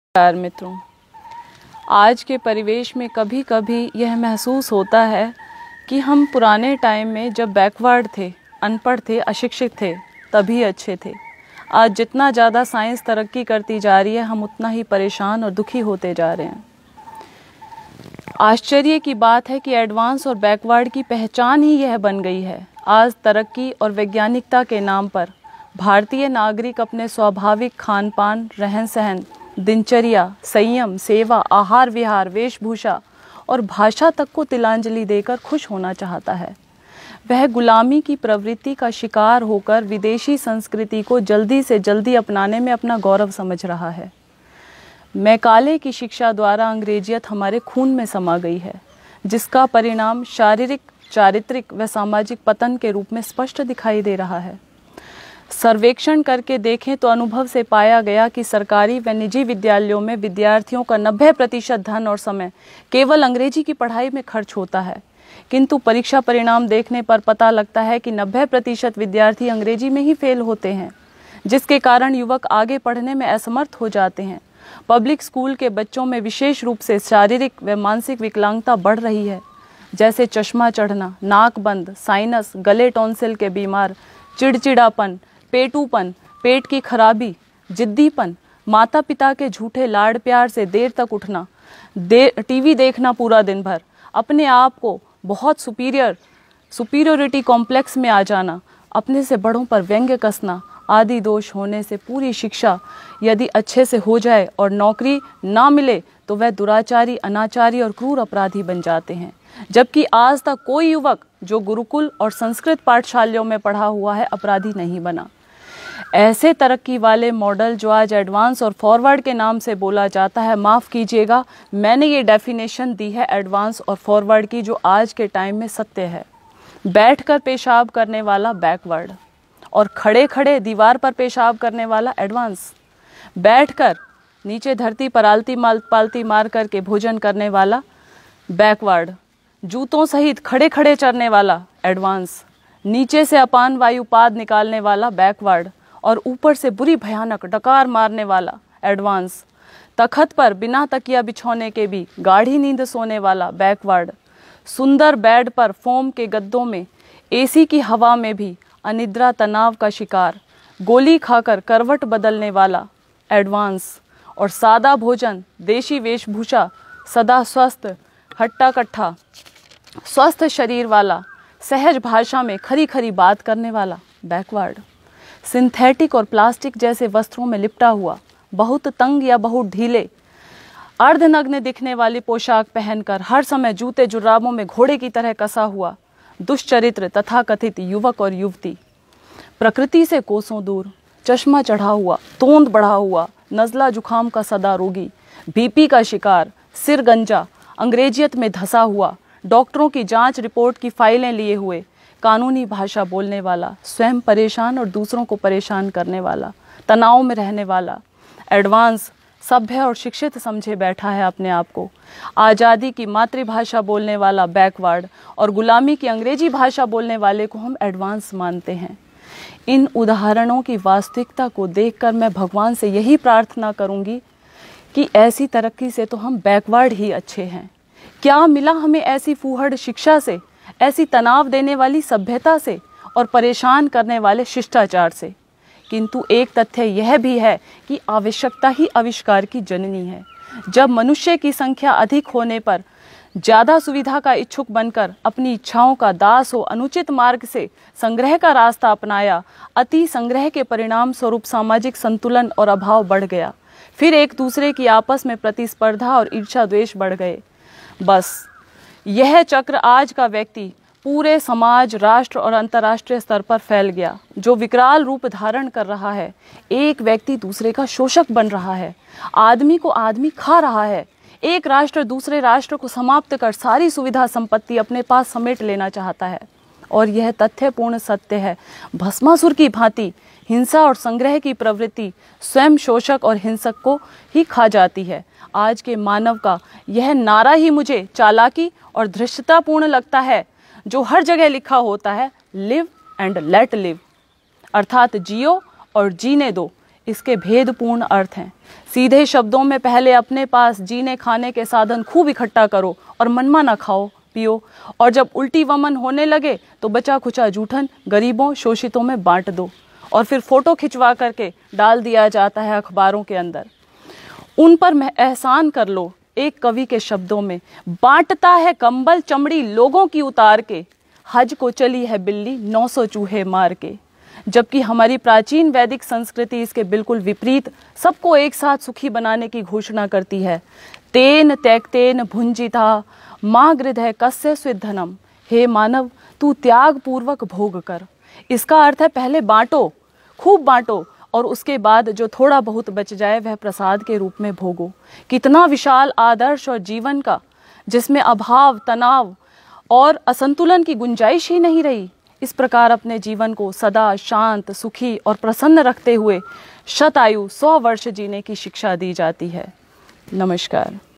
नमस्कार मित्रों, आज के परिवेश में कभी कभी यह महसूस होता है कि हम पुराने टाइम में जब बैकवर्ड थे, अनपढ़ थे, अशिक्षित थे, तभी अच्छे थे। आज जितना ज़्यादा साइंस तरक्की करती जा रही है, हम उतना ही परेशान और दुखी होते जा रहे हैं। आश्चर्य की बात है कि एडवांस और बैकवर्ड की पहचान ही यह बन गई है। आज तरक्की और वैज्ञानिकता के नाम पर भारतीय नागरिक अपने स्वाभाविक खान पान, रहन सहन, दिनचर्या, संयम, सेवा, आहार विहार, वेशभूषा और भाषा तक को तिलांजलि देकर खुश होना चाहता है। वह गुलामी की प्रवृत्ति का शिकार होकर विदेशी संस्कृति को जल्दी से जल्दी अपनाने में अपना गौरव समझ रहा है। मैकाले की शिक्षा द्वारा अंग्रेजियत हमारे खून में समा गई है, जिसका परिणाम शारीरिक, चारित्रिक व सामाजिक पतन के रूप में स्पष्ट दिखाई दे रहा है। सर्वेक्षण करके देखें तो अनुभव से पाया गया कि सरकारी व निजी विद्यालयों में विद्यार्थियों का 90% धन और समय केवल अंग्रेजी की पढ़ाई में खर्च होता है, किंतु परीक्षा परिणाम देखने पर पता लगता है कि 90% विद्यार्थी अंग्रेजी में ही फेल होते हैं, जिसके कारण युवक आगे पढ़ने में असमर्थ हो जाते हैं। पब्लिक स्कूल के बच्चों में विशेष रूप से शारीरिक व मानसिक विकलांगता बढ़ रही है, जैसे चश्मा चढ़ना, नाक बंद, साइनस, गले टॉन्सिल के बीमार, चिड़चिड़ापन, पेटूपन, पेट की खराबी, जिद्दीपन, माता पिता के झूठे लाड़ प्यार से देर तक उठना, टीवी देखना पूरा दिन भर, अपने आप को बहुत सुपीरियोरिटी कॉम्प्लेक्स में आ जाना, अपने से बड़ों पर व्यंग्य कसना आदि दोष होने से पूरी शिक्षा यदि अच्छे से हो जाए और नौकरी ना मिले तो वह दुराचारी, अनाचारी और क्रूर अपराधी बन जाते हैं। जबकि आज तक कोई युवक जो गुरुकुल और संस्कृत पाठशालाओं में पढ़ा हुआ है अपराधी नहीं बना। ऐसे तरक्की वाले मॉडल जो आज एडवांस और फॉरवर्ड के नाम से बोला जाता है, माफ़ कीजिएगा, मैंने ये डेफिनेशन दी है एडवांस और फॉरवर्ड की जो आज के टाइम में सत्य है। बैठकर पेशाब करने वाला बैकवर्ड और खड़े खड़े दीवार पर पेशाब करने वाला एडवांस। बैठकर नीचे धरती पर पालती मार करके भोजन करने वाला बैकवर्ड। जूतों सहित खड़े खड़े चरने वाला एडवांस। नीचे से अपान वायु पाद निकालने वाला बैकवर्ड और ऊपर से बुरी भयानक डकार मारने वाला एडवांस। तखत पर बिना तकिया बिछौने के भी गाढ़ी नींद सोने वाला बैकवर्ड। सुंदर बेड पर फोम के गद्दों में, एसी की हवा में भी अनिद्रा तनाव का शिकार, गोली खाकर करवट बदलने वाला एडवांस। और सादा भोजन, देशी वेशभूषा, सदा स्वस्थ, हट्टा कट्ठा, स्वस्थ शरीर वाला, सहज भाषा में खरी खरी बात करने वाला बैकवर्ड। सिंथेटिक और प्लास्टिक जैसे वस्त्रों में लिपटा हुआ, बहुत तंग या बहुत ढीले, अर्धनग्न दिखने वाली पोशाक पहनकर हर समय जूते जुराबों में घोड़े की तरह कसा हुआ दुष्चरित्र तथाकथित युवक और युवती। प्रकृति से कोसों दूर, चश्मा चढ़ा हुआ, तोंद बढ़ा हुआ, नज़ला जुखाम का सदा रोगी, बीपी का शिकार, सिर गंजा, अंग्रेजियत में धंसा हुआ, डॉक्टरों की जांच रिपोर्ट की फाइलें लिए हुए, कानूनी भाषा बोलने वाला, स्वयं परेशान और दूसरों को परेशान करने वाला, तनाव में रहने वाला एडवांस। सभ्य और शिक्षित समझे बैठा है अपने आप को। आज़ादी की मातृभाषा बोलने वाला बैकवर्ड और गुलामी की अंग्रेजी भाषा बोलने वाले को हम एडवांस मानते हैं। इन उदाहरणों की वास्तविकता को देखकर मैं भगवान से यही प्रार्थना करूंगी कि ऐसी तरक्की से तो हम बैकवर्ड ही अच्छे हैं। क्या मिला हमें ऐसी फूहड़ शिक्षा से, ऐसी तनाव देने वाली सभ्यता से और परेशान करने वाले शिष्टाचार से? किंतु एक तथ्य यह भी है कि आवश्यकता ही आविष्कार की जननी है। जब मनुष्य की संख्या अधिक होने पर ज़्यादा सुविधा का इच्छुक बनकर अपनी इच्छाओं का दास हो अनुचित मार्ग से संग्रह का रास्ता अपनाया, अति संग्रह के परिणाम स्वरूप सामाजिक संतुलन और अभाव बढ़ गया। फिर एक दूसरे की आपस में प्रतिस्पर्धा और ईर्ष्या द्वेष बढ़ गए। बस यह चक्र आज का व्यक्ति पूरे समाज, राष्ट्र और अंतर्राष्ट्रीय स्तर पर फैल गया, जो विकराल रूप धारण कर रहा है। एक व्यक्ति दूसरे का शोषक बन रहा है, आदमी को आदमी खा रहा है। एक राष्ट्र दूसरे राष्ट्र को समाप्त कर सारी सुविधा संपत्ति अपने पास समेट लेना चाहता है। और यह तथ्यपूर्ण सत्य है, भस्मासुर की भांति हिंसा और संग्रह की प्रवृत्ति स्वयं शोषक और हिंसक को ही खा जाती है। आज के मानव का यह नारा ही मुझे चालाकी और धृष्टतापूर्ण लगता है, जो हर जगह लिखा होता है, लिव एंड लेट लिव, अर्थात जियो और जीने दो। इसके भेदपूर्ण अर्थ हैं। सीधे शब्दों में पहले अपने पास जीने खाने के साधन खूब इकट्ठा करो और मनमाना खाओ पियो, और जब उल्टी वमन होने लगे तो बचा खुचा जूठन गरीबों शोषितों में बांट दो, और फिर फोटो खिंचवा करके डाल दिया जाता है अखबारों के अंदर। उन पर एहसान कर लो एक कवि के शब्दों में, बांटता है कंबल चमड़ी लोगों की उतार के, हज को चली है बिल्ली 900 चूहे मार के। जबकि हमारी प्राचीन वैदिक संस्कृति इसके बिल्कुल विपरीत सबको एक साथ सुखी बनाने की घोषणा करती है। तेन तैक्तेन भुंजिता माँ गृधय कस्य स्विद्धनम, हे मानव तू त्याग पूर्वक भोग कर। इसका अर्थ है पहले बांटो, खूब बांटो, और उसके बाद जो थोड़ा बहुत बच जाए वह प्रसाद के रूप में भोगो। कितना विशाल आदर्श और जीवन का, जिसमें अभाव, तनाव और असंतुलन की गुंजाइश ही नहीं रही। इस प्रकार अपने जीवन को सदा शांत, सुखी और प्रसन्न रखते हुए शतायु 100 वर्ष जीने की शिक्षा दी जाती है। नमस्कार।